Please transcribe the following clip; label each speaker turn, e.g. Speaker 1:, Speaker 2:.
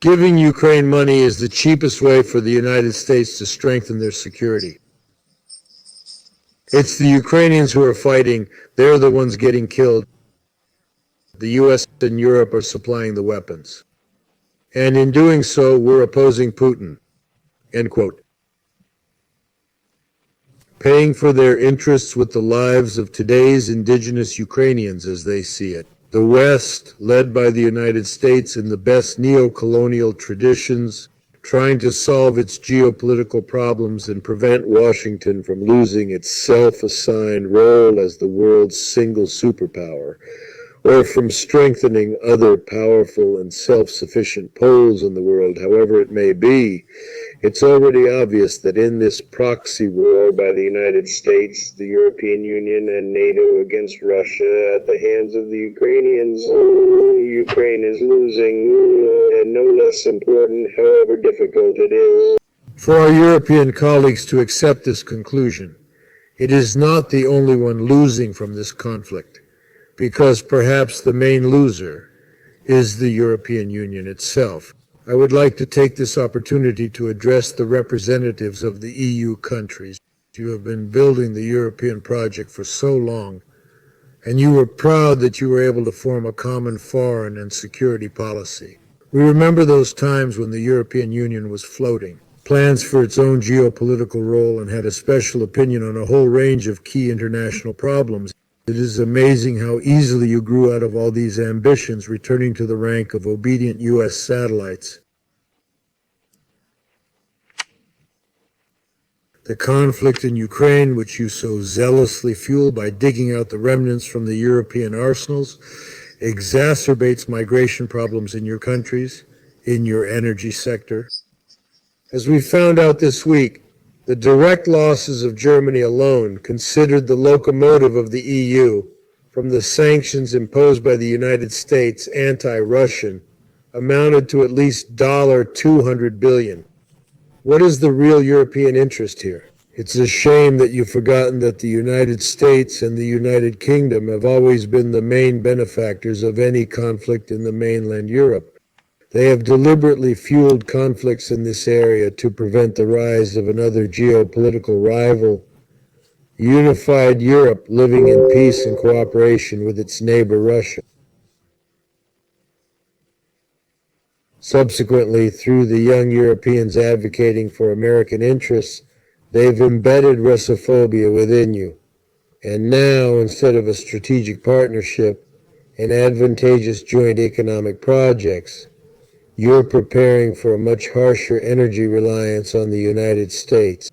Speaker 1: Giving Ukraine money is the cheapest way for the United States to strengthen their security. It's the Ukrainians who are fighting. They're the ones getting killed. The U.S. and Europe are supplying the weapons. And in doing so, we're opposing Putin. End quote. Paying for their interests with the lives of today's indigenous Ukrainians as they see it. The West, led by the United States in the best neo-colonial traditions, trying to solve its geopolitical problems and prevent Washington from losing its self-assigned role as the world's single superpower, or from strengthening other powerful and self-sufficient poles in the world, however it may be. It's already obvious that in this proxy war by the United States, the European Union, and NATO against Russia at the hands of the Ukrainians, Ukraine is losing, and no less important, however difficult it is. For our European colleagues to accept this conclusion, it is not the only one losing from this conflict, because perhaps the main loser is the European Union itself. I would like to take this opportunity to address the representatives of the EU countries. You have been building the European project for so long, and you were proud that you were able to form a common foreign and security policy. We remember those times when the European Union was floating, plans for its own geopolitical role, and had a special opinion on a whole range of key international problems. It is amazing how easily you grew out of all these ambitions, returning to the rank of obedient U.S. satellites. The conflict in Ukraine, which you so zealously fuel by digging out the remnants from the European arsenals, exacerbates migration problems in your countries, in your energy sector. As we found out this week, the direct losses of Germany alone, considered the locomotive of the EU, from the sanctions imposed by the United States anti-Russian, amounted to at least $200 billion. What is the real European interest here? It's a shame that you've forgotten that the United States and the United Kingdom have always been the main benefactors of any conflict in the mainland Europe. They have deliberately fueled conflicts in this area to prevent the rise of another geopolitical rival, unified Europe living in peace and cooperation with its neighbor Russia. Subsequently, through the young Europeans advocating for American interests, they've embedded Russophobia within you. And now, instead of a strategic partnership and advantageous joint economic projects, you're preparing for a much harsher energy reliance on the United States.